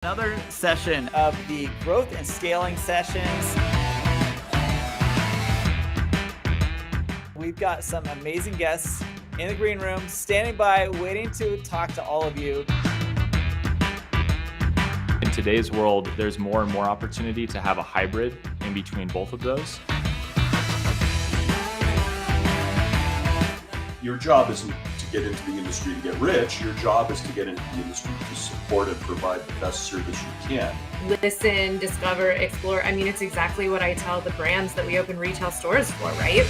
Another session of the growth and scaling sessions. We've got some amazing guests in the green room, standing by, waiting to talk to all of you. In today's world, there's more and more opportunity to have a hybrid in between both of those. Your job isn't to get into the industry to get rich. Your job is to get into the industry to support and provide the best service you can. Listen, discover, explore. I mean, it's exactly what I tell the brands that we open retail stores for, right?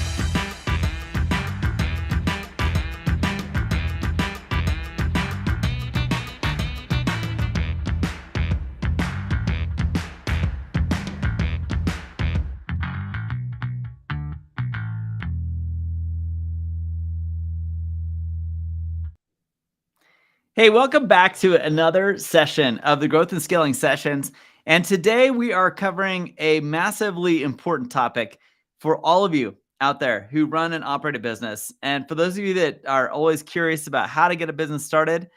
Hey, welcome back to another session of the Growth and Scaling Sessions. And today we are covering a massively important topic for all of you out there who run and operate a business. And for those of you that are always curious about how to get a business started,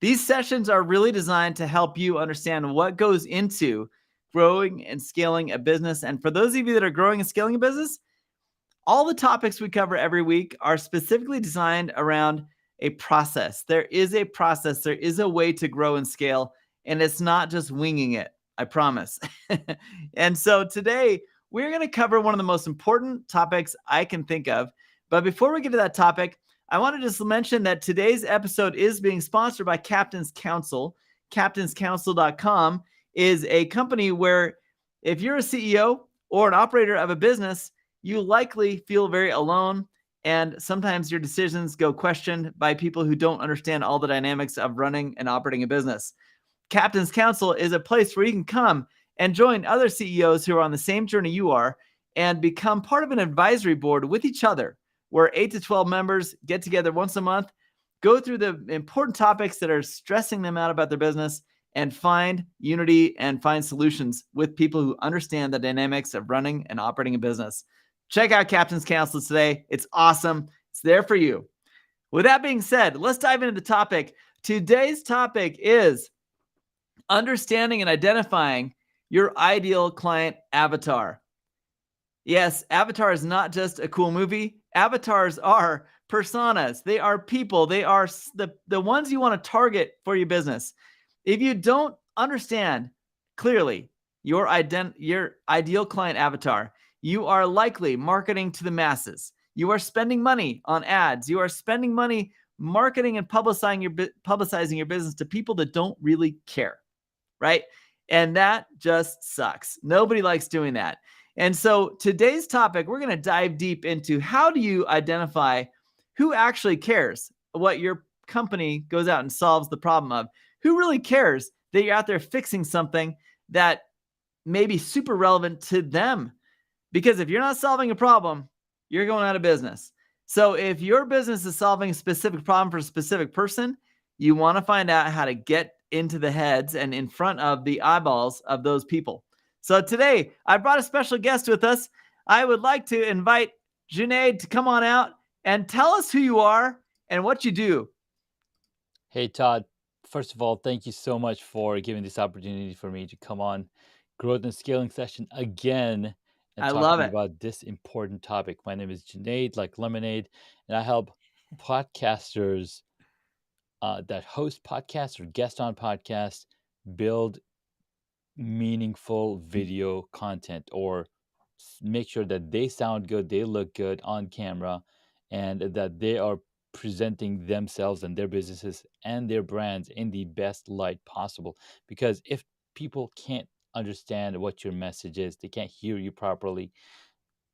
these sessions are really designed to help you understand what goes into growing and scaling a business. And for those of you that are growing and scaling a business, all the topics we cover every week are specifically designed around a process. There is a process. There is a way to grow and scale, and it's not just winging it, I promise. And so today, we're going to cover one of the most important topics I can think of. But before we get to that topic, I want to just mention that today's episode is being sponsored by Captain's Counsel. CaptainsCounsel.com is a company where if you're a CEO or an operator of a business, you likely feel very alone. And sometimes your decisions go questioned by people who don't understand all the dynamics of running and operating a business. Captain's Counsel is a place where you can come and join other CEOs who are on the same journey you are and become part of an advisory board with each other, where 8 to 12 members get together once a month, go through the important topics that are stressing them out about their business, and find unity and find solutions with people who understand the dynamics of running and operating a business. Check out Captain's Counsel today. It's awesome. It's there for you. With that being said, let's dive into the topic. Today's topic is understanding and identifying your ideal client avatar. Yes, Avatar is not just a cool movie. Avatars are personas. They are people. They are the ones you want to target for your business. If you don't understand clearly your ideal client avatar, you are likely marketing to the masses. You are spending money on ads. You are spending money marketing and publicizing your business to people that don't really care, right? And that just sucks. Nobody likes doing that. And so today's topic, we're going to dive deep into how do you identify who actually cares what your company goes out and solves the problem of. Who really cares that you're out there fixing something that may be super relevant to them? Because if you're not solving a problem, you're going out of business. So if your business is solving a specific problem for a specific person, you want to find out how to get into the heads and in front of the eyeballs of those people. So today, I brought a special guest with us. I would like to invite Junaid to come on out and tell us who you are and what you do. Hey, Todd. First of all, thank you so much for giving this opportunity for me to come on Growth and Scaling Session again. And I love it. About this important topic. My name is Junaid, like lemonade, and I help podcasters that host podcasts or guest on podcasts build meaningful video content or make sure that they sound good, they look good on camera, and that they are presenting themselves and their businesses and their brands in the best light possible. Because if people can't understand what your message is, they can't hear you properly,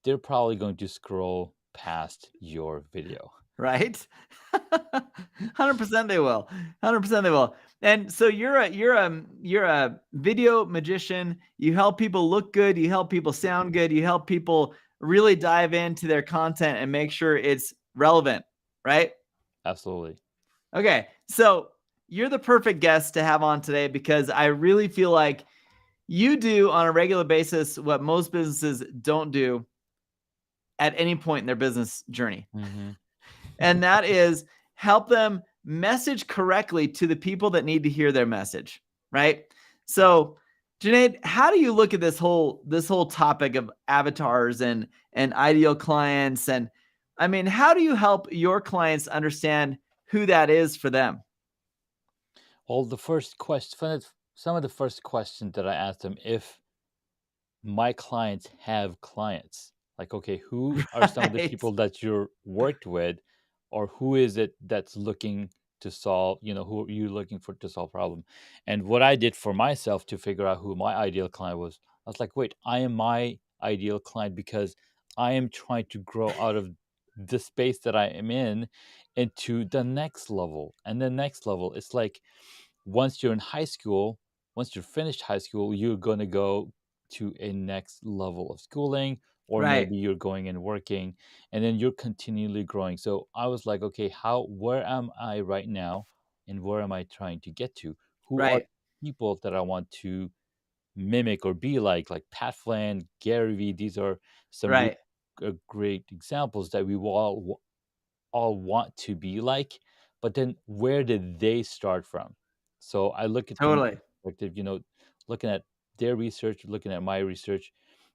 they're probably going to scroll past your video. Right? 100% they will. 100% they will. And so you're a video magician. You help people look good, you help people sound good, you help people really dive into their content and make sure it's relevant, right? Absolutely. Okay. So you're the perfect guest to have on today because I really feel like you do on a regular basis what most businesses don't do at any point in their business journey. Mm-hmm. And that is help them message correctly to the people that need to hear their message, right? So, Junaid, how do you look at this whole topic of avatars and ideal clients? And I mean, how do you help your clients understand who that is for them? Well, the first question, some of the first questions that I asked them, if my clients have clients, like, okay, who are some of the Right. people that you're worked with, or who is it that's looking to solve, who are you looking for to solve problem? And what I did for myself to figure out who my ideal client was, I was like, wait, I am my ideal client because I am trying to grow out of the space that I am in into the next level and the next level. It's like once you're in high school, once you're finished high school, you're going to go to a next level of schooling, or Right. maybe you're going and working, and then you're continually growing. So I was like, okay, where am I right now, and where am I trying to get to? Who are Right. people that I want to mimic or be like Pat Flynn, Gary Vee? These are some really Right. great examples that we will all want to be like, but then where did they start from? So I look at from Totally. perspective, looking at their research, looking at my research,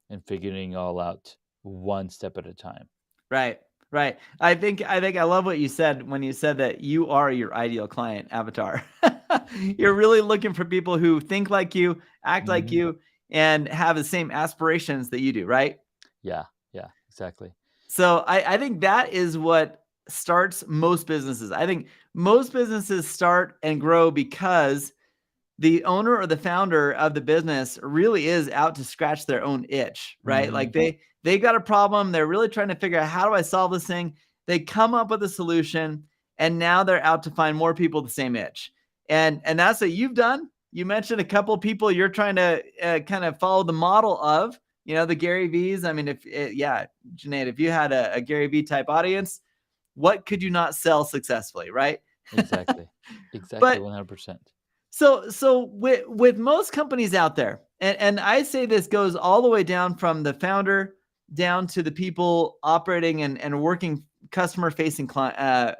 and figuring all out one step at a time. Right. Right. I love what you said when you said that you are your ideal client avatar. You're really looking for people who think like you, act like Hmm. you, and have the same aspirations that you do, right? Yeah, yeah, exactly. So I think that is what starts most businesses. I think most businesses start and grow because the owner or the founder of the business really is out to scratch their own itch, right? Hmm. Like they got a problem, they're really trying to figure out, how do I solve this thing? They come up with a solution, and now they're out to find more people with the same itch. And that's what you've done. You mentioned a couple of people you're trying to kind of follow the model of, the Gary V's. I mean, yeah, Junaid, if you had a Gary V type audience, what could you not sell successfully, right? Exactly, exactly, But 100%. so with most companies out there, and I say this goes all the way down from the founder down to the people operating and working customer facing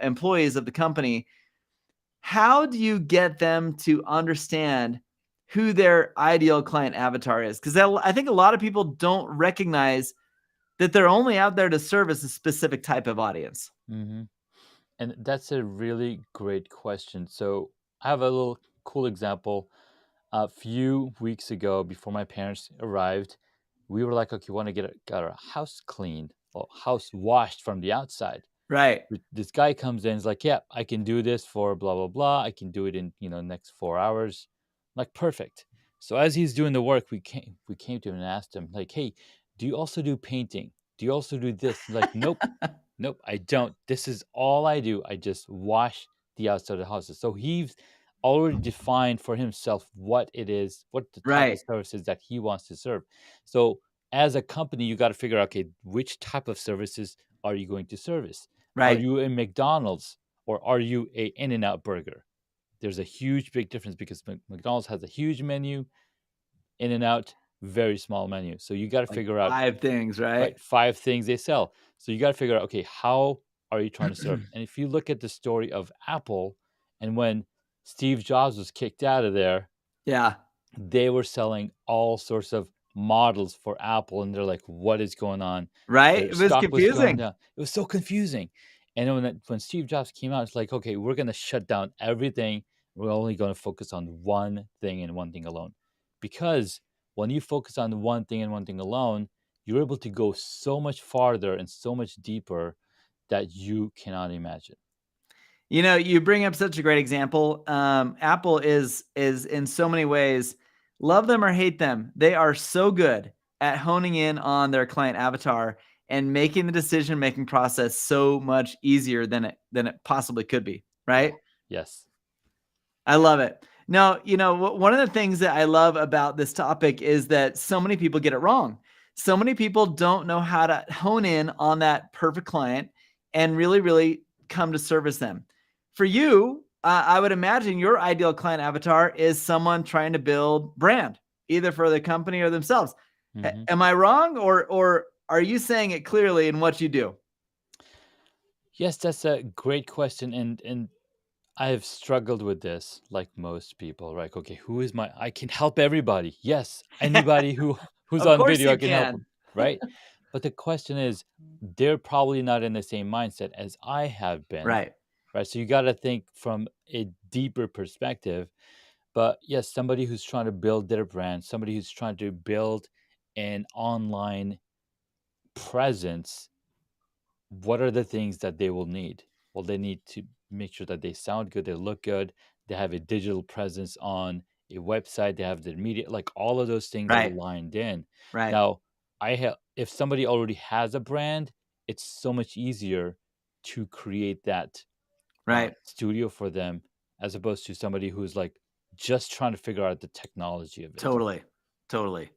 employees of the company. How do you get them to understand who their ideal client avatar is? Because I think a lot of people don't recognize that they're only out there to service a specific type of audience. Hmm. And that's a really great question. So I have a little cool example. A few weeks ago, before my parents arrived, we were like, okay, we want to get our house cleaned or house washed from the outside. Right. This guy comes in, is like, yeah, I can do this for blah blah blah. I can do it in next 4 hours. Like, perfect. So as he's doing the work, we came to him and asked him, like, hey, do you also do painting? Do you also do this? He's like, nope, nope, I don't. This is all I do. I just wash the outside of the houses. So he's already defined for himself what it is, what the type of Right. services that he wants to serve. So as a company, you got to figure out, okay, which type of services are you going to service? Are Right. you a McDonald's, or are you a In-N-Out burger? There's a huge big difference because McDonald's has a huge menu, In-N-Out very small menu. So you got to Like figure out, 5 things, right? right, 5 things they sell. So you got to figure out, okay, how are you trying to serve? And if you look at the story of Apple, and when Steve Jobs was kicked out of there, Yeah. they were selling all sorts of models for Apple, and they're like, "What is going on?" Right? Their It was stock was going confusing. down. It was so confusing. And then when Steve Jobs came out, it's like, okay, we're gonna shut down everything. We're only gonna focus on one thing and one thing alone, because when you focus on one thing and one thing alone, you're able to go so much farther and so much deeper that you cannot imagine. You bring up such a great example. Apple is in so many ways, love them or hate them, they are so good at honing in on their client avatar and making the decision making process so much easier than it possibly could be. Yeah. Right? Yes. I love it. Now, one of the things that I love about this topic is that so many people get it wrong. So many people don't know how to hone in on that perfect client and really, really come to service them. For you, I would imagine your ideal client avatar is someone trying to build brand, either for the company or themselves. Hmm. Am I wrong, or are you saying it clearly in what you do? Yes, that's a great question, and I have struggled with this like most people, right? Okay, I can help everybody. Yes, anybody who's Of on course video, I you can help can. them, right? But the question is, they're probably not in the same mindset as I have been, Right. right? So you got to think from a deeper perspective. But yes, somebody who's trying to build their brand, somebody who's trying to build an online presence, what are the things that they will need? Well, they need to make sure that they sound good, they look good, they have a digital presence on a website, they have their media, like all of those things are Right. lined in. Right. Now, if somebody already has a brand, it's so much easier to create that Right. studio for them as opposed to somebody who's like just trying to figure out the technology of it. Totally. Totally.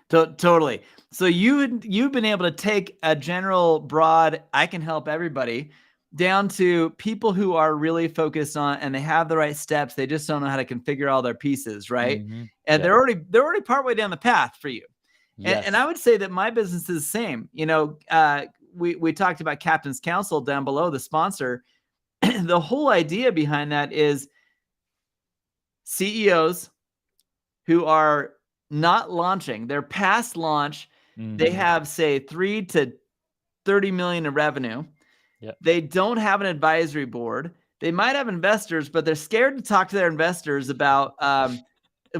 Totally. So you've been able to take a general broad, I can help everybody, down to people who are really focused on and they have the right steps. They just don't know how to configure all their pieces, right? Mm-hmm. And Yeah. they're already partway down the path for you. And I Yes. would say that my business is the same. We talked about Captain's Council down below, the sponsor. The whole idea behind that is CEOs who are not launching, they're past launch. They Mm-hmm. have, say, 3 to 30 million in revenue. Yep. They don't have an advisory board. They might have investors, but they're scared to talk to their investors about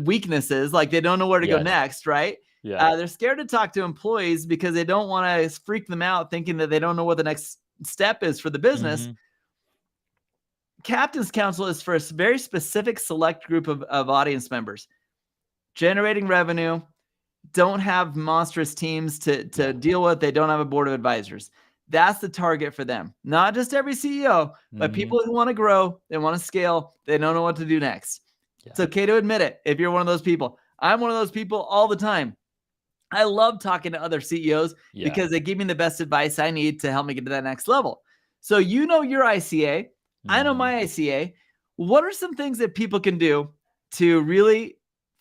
weaknesses, like they don't know where to go Yes. next, right? Yeah. They're scared to talk to employees because they don't want to freak them out thinking that they don't know what the next step is for the business. Mm-hmm. Captain's Council is for a very specific select group of audience members. Generating revenue, don't have monstrous teams to deal with. They don't have a board of advisors. That's the target for them. Not just every CEO, but Mm-hmm. people who want to grow, they want to scale, they don't know what to do next. Yeah. It's okay to admit it if you're one of those people. I'm one of those people all the time. I love talking to other CEOs because they give me the best advice I need to help me get to that next level. So you know your ICA. I know my ICA. What are some things that people can do to really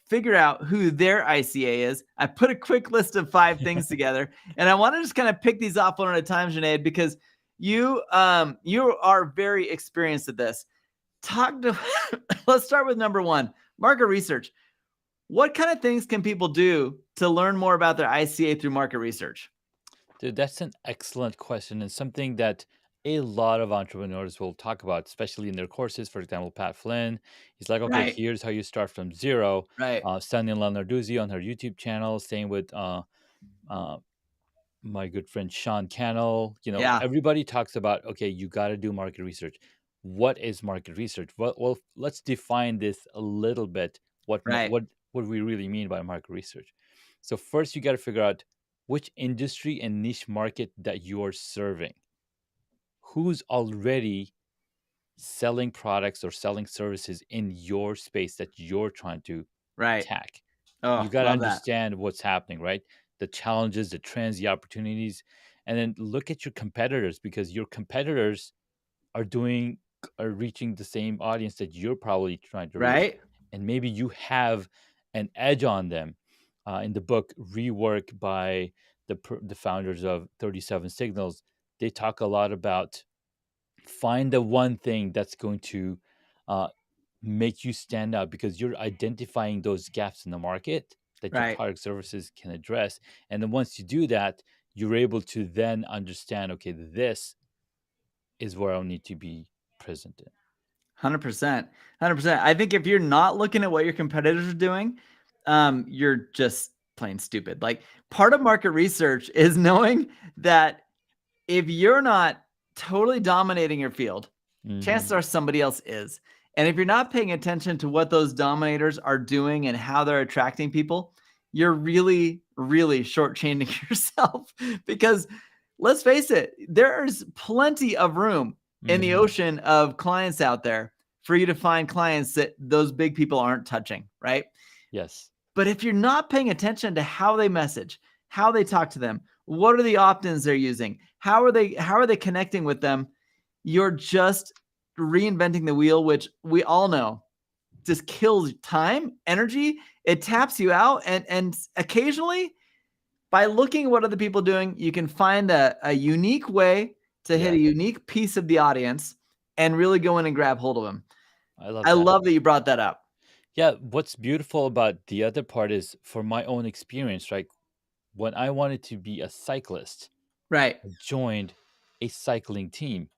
figure out who their ICA is? I put a quick list of 5 things together, and I want to just kind of pick these off one at a time, Junaid, because you are very experienced at this. Let's start with number 1, market research. What kind of things can people do to learn more about their ICA through market research? Dude, that's an excellent question and something that a lot of entrepreneurs will talk about, especially in their courses. For example, Pat Flynn, he's like, okay, Right. here's how you start from zero. Right. Sandy Leonarduzzi on her YouTube channel, same with my good friend Sean Cannell. Yeah. Everybody talks about, okay, you got to do market research. What is market research? Well, let's define this a little bit. What we really mean by market research. So first, you got to figure out which industry and niche market that you're serving. Who's already selling products or selling services in your space that you're trying to attack? Oh, You got to love that. understand what's happening, right? The challenges, the trends, the opportunities, and then look at your competitors, because your competitors are reaching the same audience that you're probably trying to reach. Right. And maybe you have an edge on them. In the book Rework by the founders of 37 Signals, they talk a lot about find the one thing that's going to make you stand out, because you're identifying those gaps in the market that your Right. product services can address. And then once you do that, you're able to then understand, okay, this is where I'll need to be present in. 100%. 100%. I think if you're not looking at what your competitors are doing, you're just plain stupid. Like, part of market research is knowing that if you're not totally dominating your field, chances are somebody else is. And if you're not paying attention to what those dominators are doing and how they're attracting people, you're really, really shortchanging yourself. Because let's face it, there's plenty of room in the ocean of clients out there for you to find clients that those big people aren't touching, right? Yes. But if you're not paying attention to how they message, how they talk to them, what are the opt-ins they're using, how are they connecting with them, you're just reinventing the wheel, which we all know just kills time, energy. It taps you out, and occasionally, by looking at what other people are doing, you can find a unique way to hit a unique piece of the audience and really go in and grab hold of them. I love I that. love that you brought that up. Yeah, what's beautiful about the other part is for my own experience, right? When I wanted to be a cyclist, Right. I joined a cycling team,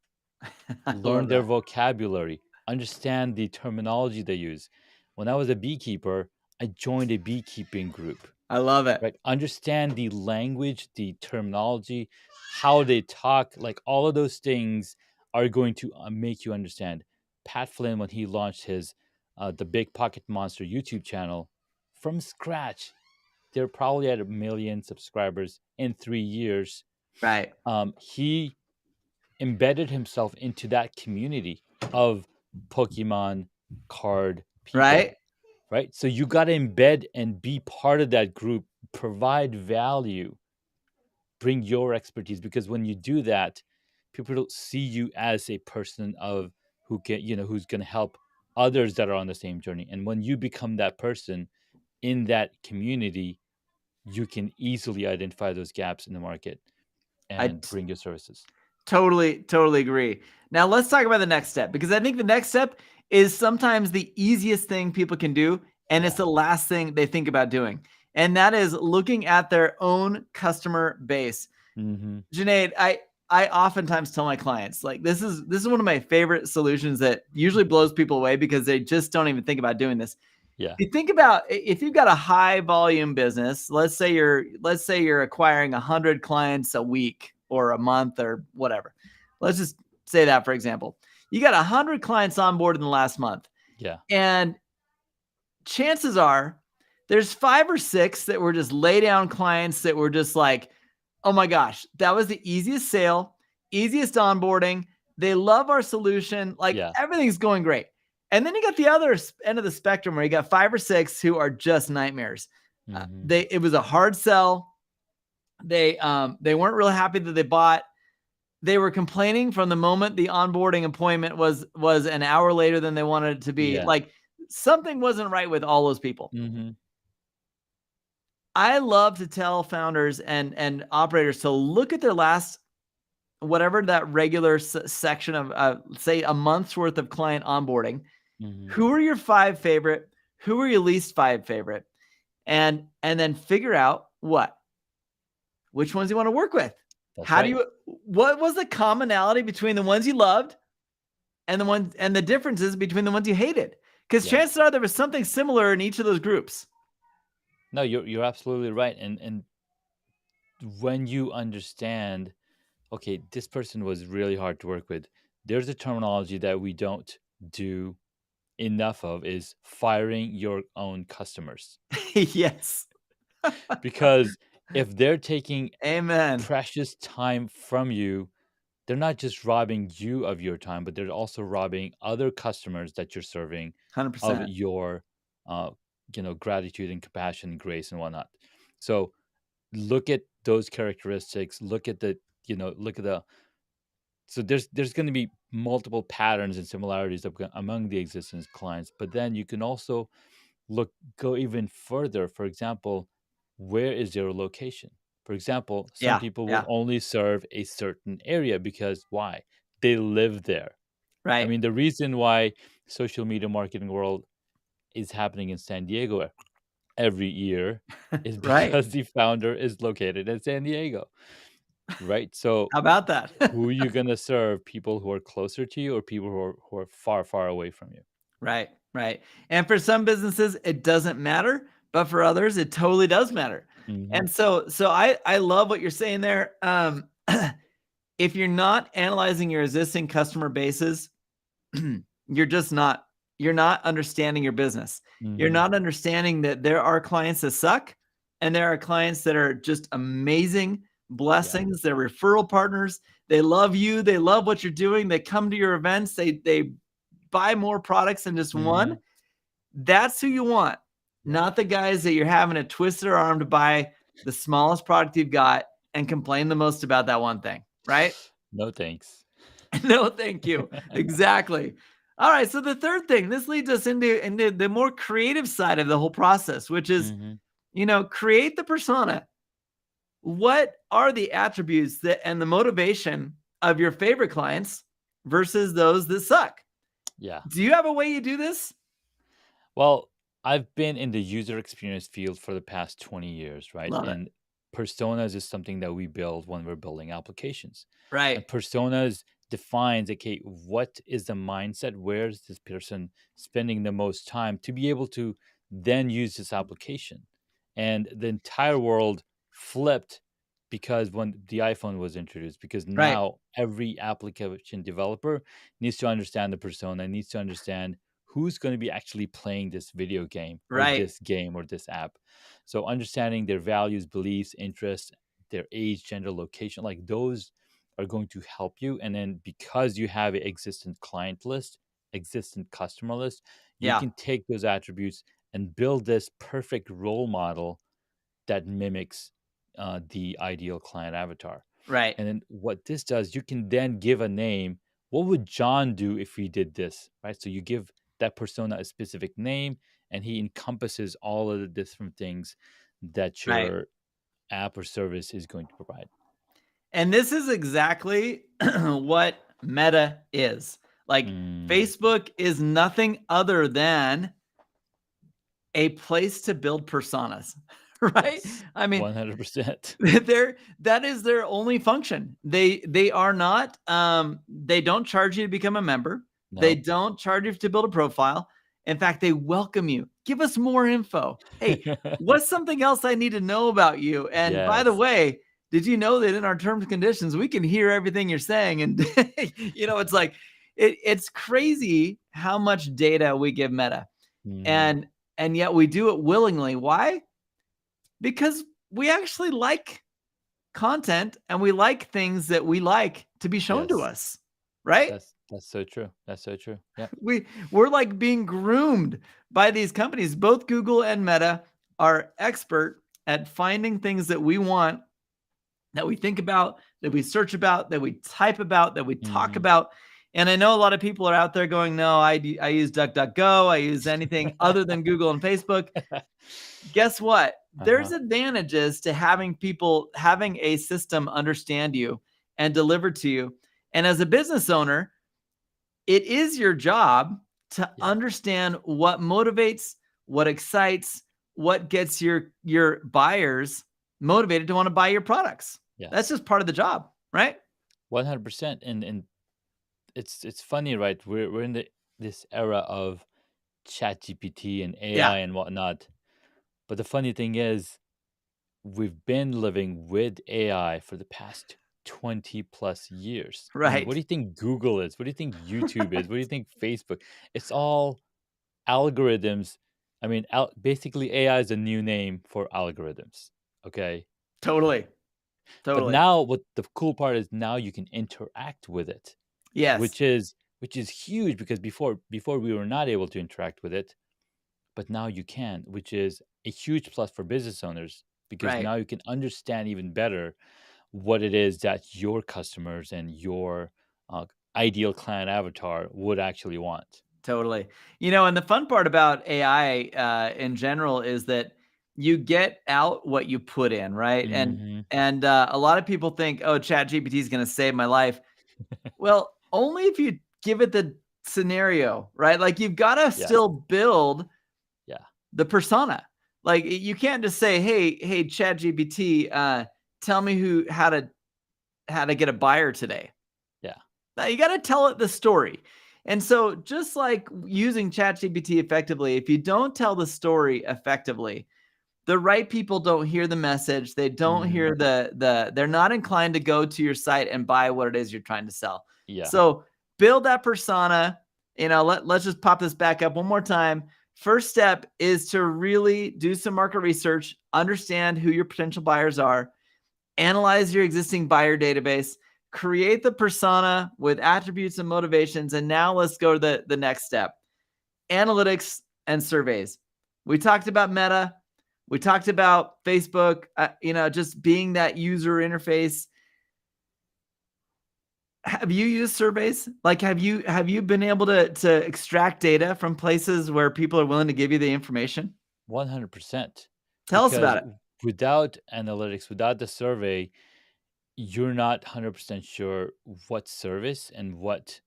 I learn love their that. vocabulary, understand the terminology they use. When I was a beekeeper, I joined a beekeeping group, I love it. right? Understand the language, the terminology, how they talk, like all of those things are going to make you understand. Pat Flynn, when he launched his the Big Pocket Monster YouTube channel from scratch, they're probably at 1 million subscribers in 3 years. Right. He embedded himself into that community of Pokemon card people, Right. right? So you got to embed and be part of that group, provide value, bring your expertise, because when you do that, people don't see you as a person of who can, who's going to help others that are on the same journey. And when you become that person in that community, you can easily identify those gaps in the market I and bring your services. totally agree. Now let's talk about the next step, because I think the next step is sometimes the easiest thing people can do, and it's Yeah. the last thing they think about doing. And that is looking at their own customer base. Mm-hmm. Junaid, I oftentimes tell my clients, like, this is one of my favorite solutions that usually blows people away because they just don't even think about doing this. Yeah. You think about if you've got a high volume business, let's say you're acquiring 100 clients a week or a month or whatever. Let's just say that, for example. You got 100 clients on board in the last month. Yeah. And chances are there's 5 or 6 that were just lay down clients that were just like, oh my gosh, that was the easiest sale, easiest onboarding. They love our solution. Like, Yeah. everything's going great. And then you got the other end of the spectrum where you got 5 or 6 who are just nightmares. Mm-hmm. It was a hard sell. They weren't really happy that they bought. They were complaining from the moment the onboarding appointment was an hour later than they wanted it to be. Yeah. Like, something wasn't right with all those people. Mm-hmm. I love to tell founders and operators to look at their last, whatever that regular section of, say, a month's worth of client onboarding. Mm-hmm. Who are your 5 favorite? Who are your least 5 favorite? And then figure out which ones you want to work with. That's How right. do you, what was the commonality between the ones you loved and the differences between the ones you hated? Because Yeah. chances are there was something similar in each of those groups. No, you're absolutely right. And when you understand, okay, this person was really hard to work with, there's a terminology that we don't do enough of, is firing your own customers. Yes. Because if they're taking Amen. precious time from you, they're not just robbing you of your time, but they're also robbing other customers that you're serving 100%. of your gratitude and compassion and grace and whatnot. So look at those characteristics, look at the so there's going to be multiple patterns and similarities among the existing clients, but then you can also go even further. For example, where is their location? For example, some people will only serve a certain area because why? They live there. Right. I mean, the reason why social media marketing world is happening in San Diego every year is because the founder is located in San Diego. Right? So how about that? who are you going to serve? People who are closer to you or people who are far, far away from you? Right. And for some businesses, it doesn't matter, but for others, it totally does matter. Mm-hmm. And so I love what you're saying there. If you're not analyzing your existing customer bases, you're not understanding your business. Mm-hmm. You're not understanding that there are clients that suck and there are clients that are just amazing blessings. They're referral partners. They love you. They love what you're doing. They come to your events. They buy more products than just one. That's who you want, not the guys that you're having to twist their arm to buy the smallest product you've got and complain the most about that one thing, right? No, thanks. No, thank you. Exactly. All right. So the third thing, this leads us into the more creative side of the whole process, which is, create the persona. What are the attributes and the motivation of your favorite clients versus those that suck? Yeah. Do you have a way you do this? Well, I've been in the user experience field for the past 20 years, right? Love it. And personas is something that we build when we're building applications. Right. And personas defines, okay, what is the mindset? Where is this person spending the most time to be able to then use this application? And the entire world flipped because when the iPhone was introduced, because Right. now every application developer needs to understand the persona, needs to understand who's going to be actually playing this video game Right. or this app. So understanding their values, beliefs, interests, their age, gender, location, like those are going to help you. And then because you have an existing client list, existing customer list, you Yeah. can take those attributes and build this perfect role model that mimics the ideal client avatar. Right. And then what this does, you can then give a name. What would John do if he did this? Right. So you give that persona a specific name and he encompasses all of the different things that Right. your app or service is going to provide. And this is exactly what Meta is. Like Facebook is nothing other than a place to build personas, right? Yes, I mean, 100%. that is their only function. They are not they don't charge you to become a member. They No. don't charge you to build a profile. In fact, they welcome you. Give us more info. Hey, what's something else I need to know about you? And by the Yes. way, did you know that in our terms and conditions, we can hear everything you're saying? And it's like it's crazy how much data we give Meta. Mhm. And yet we do it willingly. Why? Because we actually like content and we like things that we like to be shown to Yes. us, right? That's so true. That's so true. Yeah. We're like being groomed by these companies. Both Google and Meta are expert at finding things that we want, that we think about, that we search about, that we type about, that we talk Mhm. about. And I know a lot of people are out there going, no, I use DuckDuckGo. I use anything other than Google and Facebook. Guess what? There's Uh-huh. advantages to having a system understand you and deliver to you. And as a business owner, it is your job to Yeah. understand what motivates, what excites, what gets your buyers motivated to want to buy your products. That's Yes. just part of the job, right? 100%. And it's funny, right? We're in this era of ChatGPT and Yeah, AI and whatnot. But the funny thing is, we've been living with AI for the past 20 plus years. I mean, what right. do you think Google is? What do you think YouTube is? What do you think Facebook? It's all algorithms. I mean, basically, AI is a new name for algorithms. Okay. Totally. But Totally. now, what the cool part is, now you can interact with it, Yes. which is huge because before we were not able to interact with it, but now you can, which is a huge plus for business owners because Right. now you can understand even better what it is that your customers and your uh, ideal client avatar would actually want. Totally. And the fun part about AI in general is that you get out what you put in, right? And Hmm. and a lot of people think, oh, ChatGPT is going to save my life. Well, only if you give it the scenario, right? Like you've got to Yes. still build Yeah. the persona. Like you can't just say, hey, ChatGPT, tell me how to get a buyer today. Yeah. Now you got to tell it the story. And so just like using ChatGPT effectively, if you don't tell the story effectively, the right people don't hear the message. They don't Hmm. hear they're not inclined to go to your site and buy what it is you're trying to sell. Yeah. So build that persona. Let's just pop this back up one more time. First step is to really do some market research, understand who your potential buyers are, analyze your existing buyer database, create the persona with attributes and motivations. And now let's go to the next step, analytics and surveys. We talked about Meta. We talked about Facebook, just being that user interface. Have you used surveys? Like, have you been able to extract data from places where people are willing to give you the information? 100%. Tell us Because about it. without analytics, without the survey, you're not 100% sure what service and what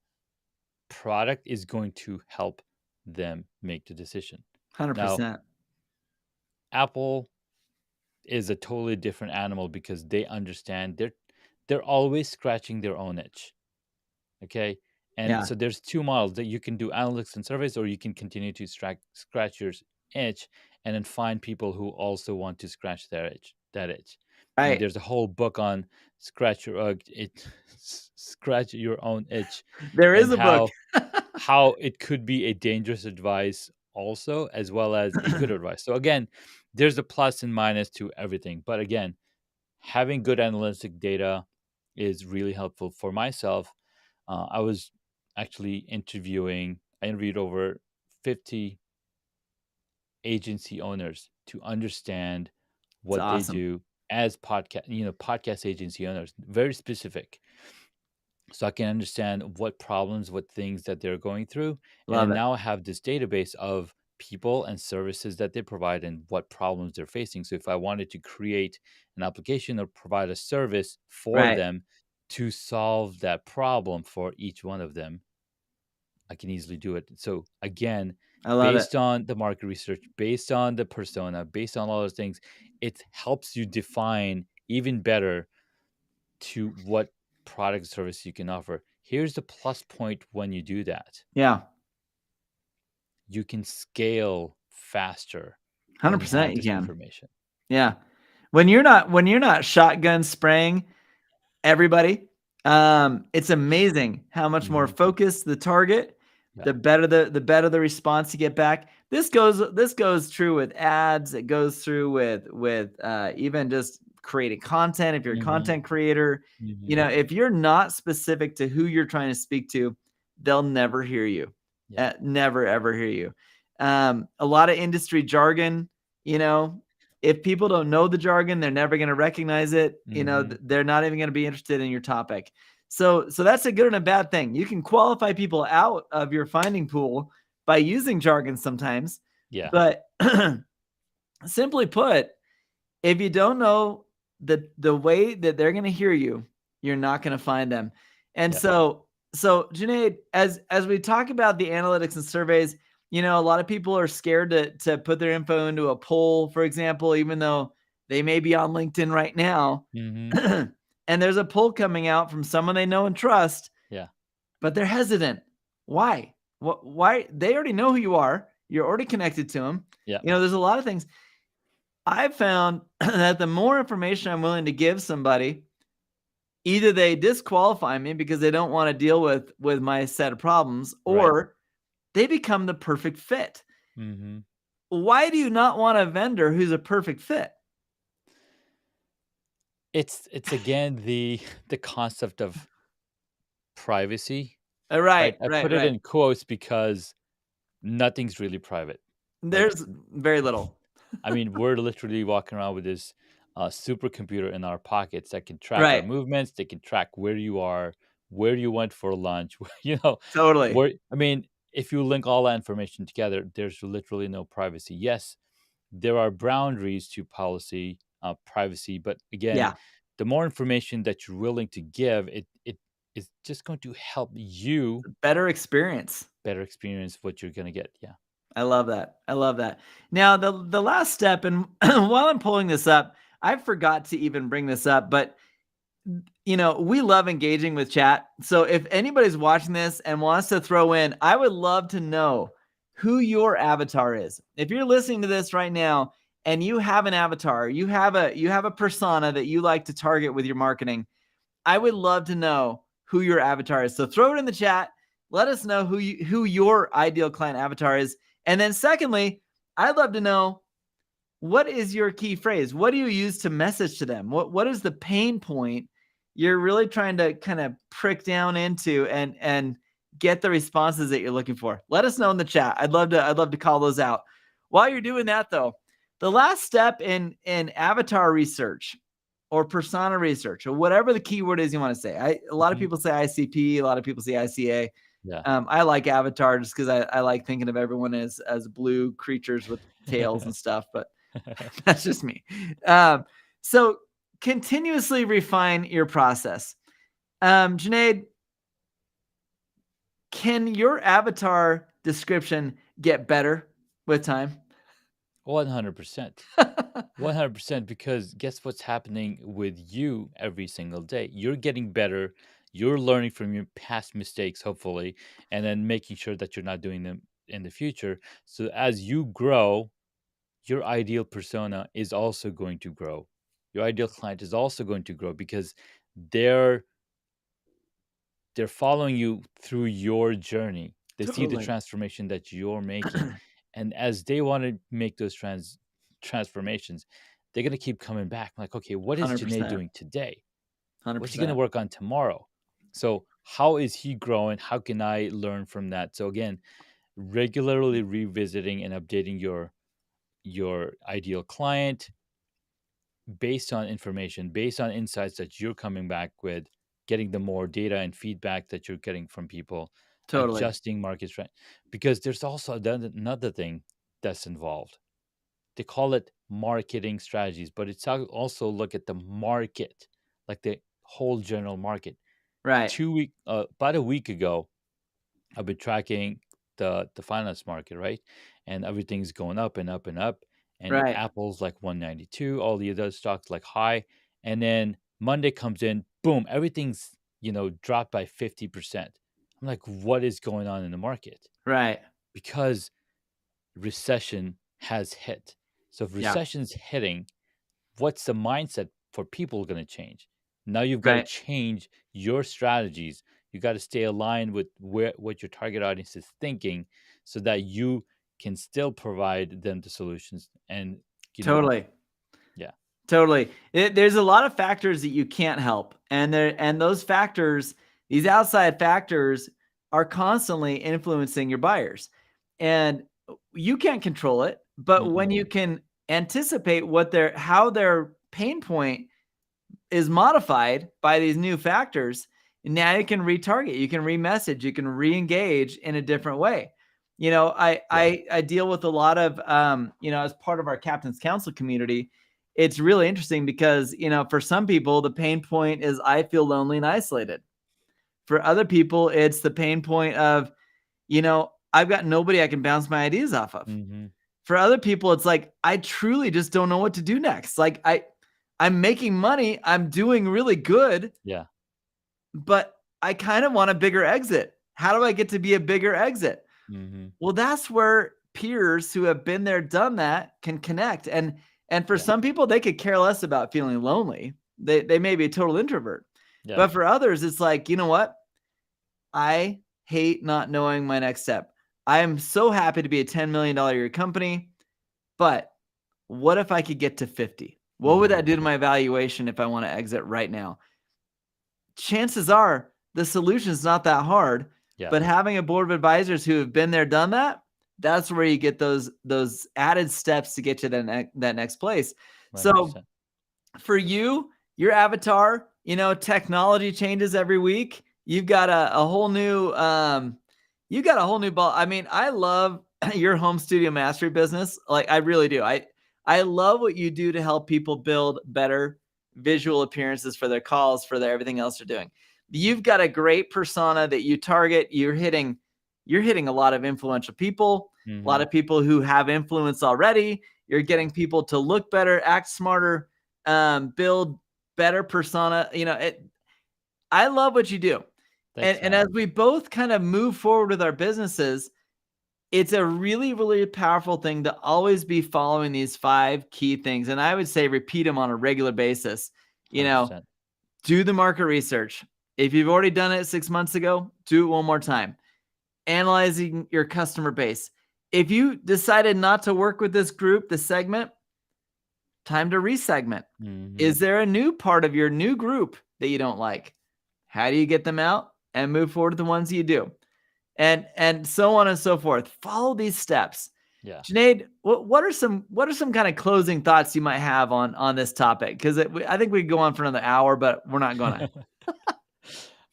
product is going to help them make the decision. 100%. Apple is a totally different animal because they understand they're always scratching their own itch. Okay. And Yeah. so there's two models that you can do analytics and surveys, or you can continue to scratch your itch and then find people who also want to scratch that itch. I mean, Right. there's a whole book on scratch your own itch, There is and a book. how it could be a dangerous advice also, as well as a good advice. So again, there's a plus and minus to everything. But again, having good analytic data is really helpful for myself. I was actually I interviewed over 50 agency owners to understand It's what they awesome. do as podcast agency owners, very specific. So I can understand what problems, what things that they're going through. And Love then it. now I have this database of people and services that they provide and what problems they're facing. So if I wanted to create an application or provide a service for Right. them to solve that problem for each one of them, I can easily do it. So again, I love it. based on the market research, based on the persona, based on all those things, it helps you define even better to what product service you can offer. Here's the plus point when you do that. Yeah. You can scale faster when you 100% have you this can. information. Yeah. When you're not shotgun spraying everybody, it's amazing how much more focused the target, Yeah. the better the response you get back. This goes true with ads. It goes through with even just creating content. If you're a content creator, if you're not specific to who you're trying to speak to, they'll never hear you. Yeah. Never ever hear you. A lot of industry jargon, if people don't know the jargon, they're never going to recognize it. They're not even going to be interested in your topic. So that's a good and a bad thing. You can qualify people out of your finding pool by using jargon sometimes. Yeah. But simply put, if you don't know the way that they're going to hear you, you're not going to find them. And so Junaid, as we talk about the analytics and surveys, a lot of people are scared to put their info into a poll, for example, even though they may be on LinkedIn right now. And there's a poll coming out from someone they know and trust. Yeah. But they're hesitant. Why? Why? They already know who you are. You're already connected to them. Yeah. There's a lot of things. I've found that the more information I'm willing to give somebody, either they disqualify me because they don't want to deal with my set of problems, or they become the perfect fit. Why do you not want a vendor who's a perfect fit? It's again the concept of privacy. Right. I put it in quotes because nothing's really private. There's very little. I mean, we're literally walking around with this supercomputer in our pockets that can track our movements. They can track where you are, where you went for lunch. Totally. I mean, if you link all that information together, there's literally no privacy. Yes, there are boundaries to privacy, but again, the more information that you're willing to give, it is just going to help you better experience what you're going to get. Yeah. I love that. Now, the last step, and while I'm pulling this up, I forgot to even bring this up, but we love engaging with chat. So if anybody's watching this and wants to throw in, I would love to know who your avatar is. If you're listening to this right now and you have an avatar, you have a persona that you like to target with your marketing, I would love to know who your avatar is. So throw it in the chat. Let us know who your ideal client avatar is. And then secondly, I'd love to know, what is your key phrase? What do you use to message to them? What is the pain point you're really trying to kind of prick down into and get the responses that you're looking for? Let us know in the chat. I'd love to call those out. While you're doing that though, the last step in avatar research or persona research or whatever the keyword is you want to say. A lot of people say ICP, a lot of people say ICA. Yeah. I like avatar just because I like thinking of everyone as blue creatures with tails and stuff, but that's just me. So continuously refine your process. Junaid, Can your avatar description get better with time? 100%. 100%, because guess what's happening with you every single day? You're getting better. You're learning from your past mistakes, hopefully, and then making sure that you're not doing them in the future. So as you grow, your ideal persona is also going to grow. Your ideal client is also going to grow because they're they're following you through your journey. They see the Totally. transformation that you're making, and as they want to make those transformations, they're gonna keep coming back. Like, okay, what is Janae 100%. doing today? What's he gonna 100%. work on tomorrow? So, how is he growing? How can I learn from that? So again, regularly revisiting and updating your ideal client based on information, based on insights that you're coming back with, getting the more data and feedback that you're getting from people, Totally. adjusting market trend. Because there's also another thing that's involved. They call it marketing strategies, but it's also look at the market, like the whole general market. Right. About a week ago, I've been tracking the finance market, right? And everything's going up and up and up. And Right. Apple's like 192, all the other stocks like high. And then Monday comes in, boom, everything's dropped by 50%. I'm like, what is going on in the market? Right. Because recession has hit. So if Yeah. recession's hitting, what's the mindset for people going to change? Now you've got to Right. change your strategies. You got to stay aligned with what your target audience is thinking so that you can still provide them the solutions. And, Totally. yeah. Totally. There's a lot of factors that you can't help. And those factors, these outside factors are constantly influencing your buyers. And you can't control it, but when you can anticipate how their pain point is modified by these new factors, now you can retarget, you can remessage, you can re-engage in a different way. I deal with a lot of as part of our Captain's Council community. It's really interesting because for some people the pain point is I feel lonely and isolated. For other people it's the pain point of I've got nobody I can bounce my ideas off of. For other people it's like I truly just don't know what to do next. Like I'm making money, I'm doing really good, Yeah. but I kind of want a bigger exit. How do I get to be a bigger exit? Well, that's where peers who have been there, done that can connect. And for some people, they could care less about feeling lonely. They may be a total introvert. Yeah. But for others, it's like, you know what? I hate not knowing my next step. I am so happy to be a $10 million a year company, but what if I could get to 50? What would that do to my valuation if I want to exit right now? Chances are the solution is not that hard, but having a board of advisors who have been there, done that, that's where you get those added steps to get to that next place. 100%. So for you, your avatar, technology changes every week. You've got a whole new, ball. I mean, I love your home studio mastery business. Like I really do. I love what you do to help people build better visual appearances for their calls, for their everything else they're doing. You've got a great persona that you target. You're hitting a lot of influential people, a lot of people who have influence already. You're getting people to look better, act smarter, build better persona. I love what you do. Thanks, and man. as we both kind of move forward with our businesses, it's a really, really powerful thing to always be following these 5 key things. And I would say repeat them on a regular basis. 100%. Do the market research. If you've already done it 6 months ago, do it one more time. Analyzing your customer base. If you decided not to work with this group, this segment, time to resegment. Is there a new part of your new group that you don't like? How do you get them out and move forward to the ones you do? And so on and so forth. Follow these steps. Yeah. Junaid, what are some kind of closing thoughts you might have on this topic? Because I think we could go on for another hour, but we're not going to.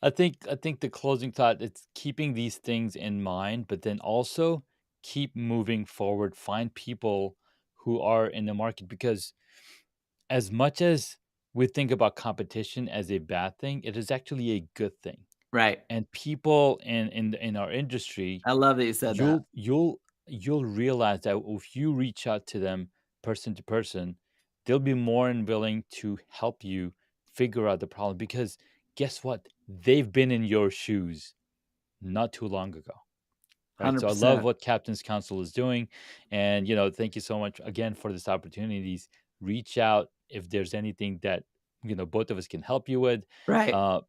I think the closing thought, it's keeping these things in mind, but then also keep moving forward. Find people who are in the market, because as much as we think about competition as a bad thing, it is actually a good thing. Right. And people in our industry, I love that you said that. you'll realize that if you reach out to them person to person, they'll be more than willing to help you figure out the problem, because guess what? They've been in your shoes not too long ago. Right. So I love 100%. what Captain's Council is doing. And, thank you so much again for this opportunities. Reach out if there's anything that, both of us can help you with. Right.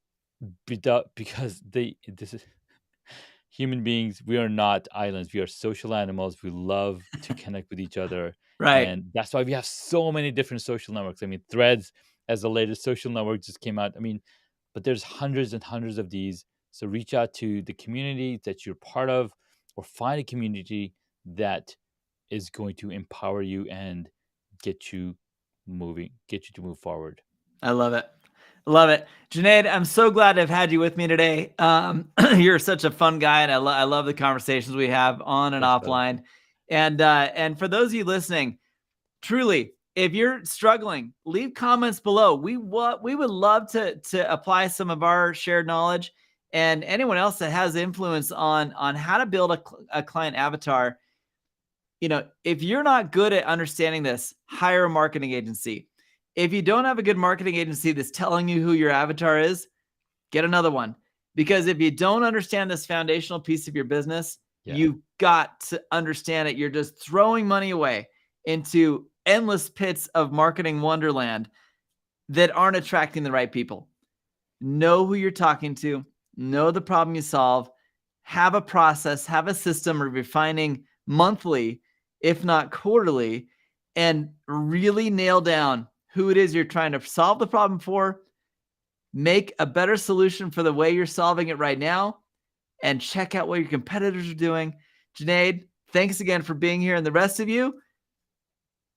Because this is human beings. We are not islands. We are social animals. We love to connect with each other. Right. And that's why we have so many different social networks. I mean, Threads, as the latest social network, just came out. I mean, but there's hundreds and hundreds of these. So reach out to the community that you're part of, or find a community that is going to empower you and get you to move forward. I love it. Love it. Junaid, I'm so glad to have had you with me today. You're such a fun guy, and I love the conversations we have on and Thanks, offline. And for those of you listening, truly, if you're struggling, leave comments below. We would love to apply some of our shared knowledge, and anyone else that has influence on how to build a client avatar. If you're not good at understanding this, hire a marketing agency. If you don't have a good marketing agency that's telling you who your avatar is, get another one. Because if you don't understand this foundational piece of your business, you've got to understand it. You're just throwing money away into endless pits of marketing wonderland that aren't attracting the right people. Know who you're talking to, know the problem you solve, have a process, have a system of refining monthly, if not quarterly, and really nail down who it is you're trying to solve the problem for, make a better solution for the way you're solving it right now, and check out what your competitors are doing. Junaid, thanks again for being here. And the rest of you,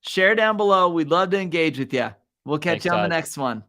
share down below. We'd love to engage with you. We'll catch you on the next one.